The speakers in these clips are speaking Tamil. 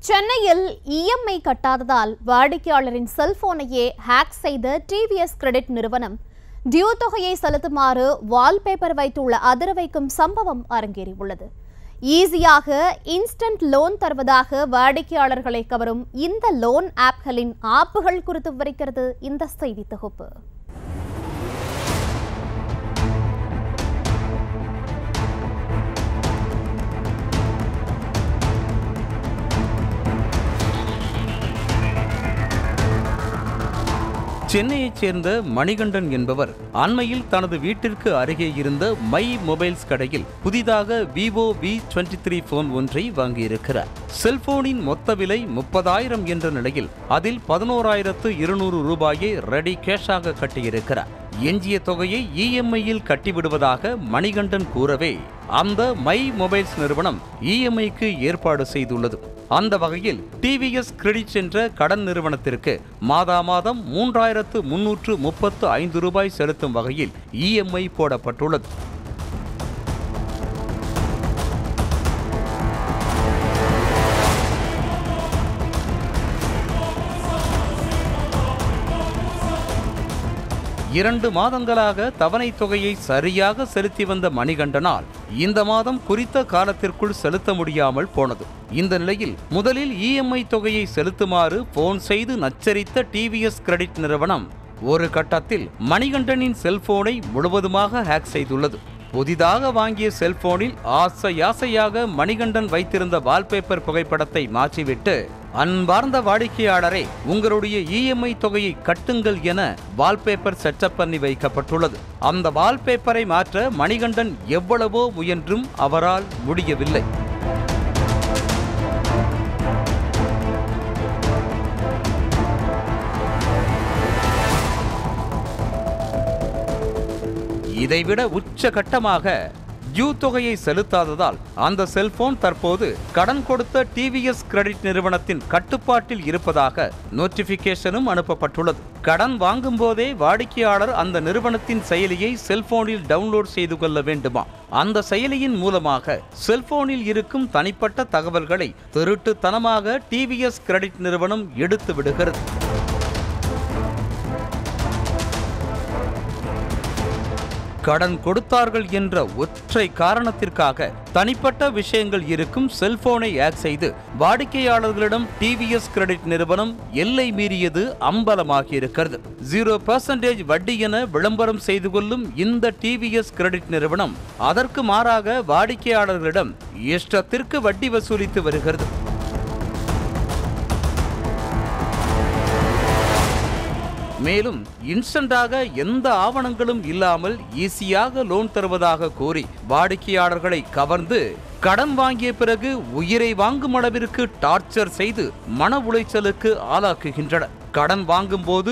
சென்னையில் EMI கட்டாததால் வாடிக்கையாளரின் செல்போனையே ஹேக் செய்த TVS கிரெடிட் நிறுவனம் டியூ தொகையை செலுத்துமாறு வால்பேப்பர் வைத்துள்ள அதிர வைக்கும் சம்பவம் அரங்கேறியுள்ளது. ஈஸியாக இன்ஸ்டன்ட் லோன் தருவதாக வாடிக்கையாளர்களை கவரும் இந்த லோன் ஆப்களின் ஆப்புகள் குறித்து விவரிக்கிறது இந்த செய்தி தொகுப்பு. சென்னையைச் சேர்ந்த மணிகண்டன் என்பவர் அண்மையில் தனது வீட்டிற்கு அருகே இருந்த மை மொபைல்ஸ் கடையில் புதிதாக விவோ V23 போன் ஒன்றை வாங்கியிருக்கிறார். செல்போனின் மொத்த விலை 30,000 என்ற நிலையில் அதில் 11,200 ரூபாயை ரெடி கேஷாக கட்டியிருக்கிறார். எஞ்சிய தொகையை EMIயில் கட்டிவிடுவதாக மணிகண்டன் கூறவே அந்த மை மொபைல்ஸ் நிறுவனம் EMIக்கு ஏற்பாடு செய்துள்ளது. அந்த வகையில் TVS கிரெடிட் என்ற கடன் நிறுவனத்திற்கு மாதம் 3,335 ரூபாய் செலுத்தும் வகையில் EMI போடப்பட்டுள்ளது. இரண்டு மாதங்களாக தவணை தொகையை சரியாக செலுத்தி வந்த மணிகண்டனால் இந்த மாதம் குறித்த காலத்திற்குள் செலுத்த முடியாமல் போனது. இந்த நிலையில் முதலில் EMI தொகையை செலுத்துமாறு போன் செய்து நச்சரித்த TVS கிரெடிட் நிறுவனம் ஒரு கட்டத்தில் மணிகண்டனின் செல்போனை முழுவதுமாக ஹேக் செய்துள்ளது. புதிதாக வாங்கிய செல்போனில் ஆசையாக மணிகண்டன் வைத்திருந்த வால்பேப்பர் புகைப்படத்தை மாற்றிவிட்டு, அன்பார்ந்த வாடிக்கையாளரே, உங்களுடைய EMI தொகையை கட்டுங்கள் என வால்பேப்பர் செட்டப் பண்ணி வைக்கப்பட்டுள்ளது. அந்த வால்பேப்பரை மாற்ற மணிகண்டன் எவ்வளவோ முயன்றும் அவரால் முடியவில்லை. இதைவிட உச்சகட்டமாக டியூ தொகையை செலுத்தாததால் அந்த செல்போன் தற்போது கடன் கொடுத்த TVS கிரெடிட் நிறுவனத்தின் கட்டுப்பாட்டில் இருப்பதாக நோட்டிபிகேஷனும் அனுப்பப்பட்டுள்ளது. கடன் வாங்கும் போதே வாடிக்கையாளர் அந்த நிறுவனத்தின் செயலியை செல்போனில் டவுன்லோட் செய்து கொள்ள வேண்டுமா? அந்த செயலியின் மூலமாக செல்போனில் இருக்கும் தனிப்பட்ட தகவல்களை திருட்டுத்தனமாக TVS கிரெடிட் நிறுவனம் எடுத்து விடுகிறது. கடன் கொடுத்தார்கள் என்ற ஒற்றை காரணத்திற்காக தனிப்பட்ட விஷயங்கள் இருக்கும் செல்போனை ஹேக் செய்து வாடிக்கையாளர்களிடம் TVS கிரெடிட் நிறுவனம் எல்லை மீறியது அம்பலமாகியிருக்கிறது. 0% வட்டி என விளம்பரம் செய்து கொள்ளும் இந்த TVS கிரெடிட் நிறுவனம் அதற்கு மாறாக வாடிக்கையாளர்களிடம் இஷ்டத்திற்கு வட்டி வசூலித்து வருகிறது. மேலும் இன்ஸ்டன்டாக எந்த ஆவணங்களும் இல்லாமல் ஈஸியாக லோன் தருவதாக கூறி வாடிக்கையாளர்களை கவர்ந்து கடன் வாங்கிய பிறகு உயிரை வாங்கும் அளவிற்கு டார்ச்சர் செய்து மன உளைச்சலுக்கு ஆளாக்குகின்றனர். கடன் வாங்கும் போது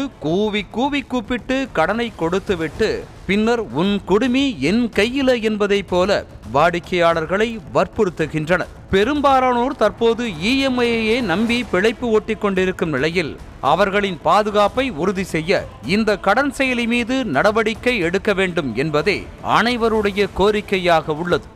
கூவி கூப்பிட்டு கடனை கொடுத்துவிட்டு பின்னர் உன் குடுமி என் கையில என்பதை போல வாடிக்கையாளர்களை வற்புறுத்துகின்றனர். பெரும்பாலானோர் தற்போது EMIயையே நம்பி பிழைப்பு ஓட்டிக் கொண்டிருக்கும் நிலையில் அவர்களின் பாதுகாப்பை உறுதி செய்ய இந்த கடன் செயலி மீது நடவடிக்கை எடுக்க வேண்டும் என்பதே அனைவருடைய கோரிக்கையாக உள்ளது.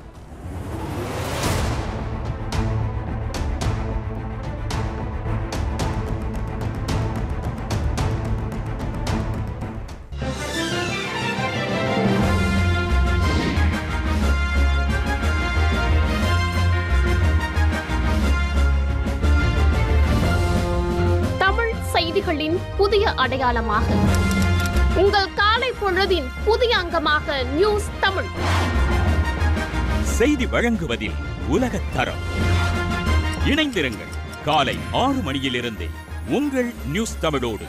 செய்திகளின் புதிய அடையாளமாக உங்கள் காலை பொழுதின் புதிய அங்கமாக நியூஸ் தமிழ் செய்தி வழங்குவதில் உலகத் தரம். இணைந்திருங்கள் காலை 6 மணியிலிருந்தே உங்கள் நியூஸ் தமிழோடு.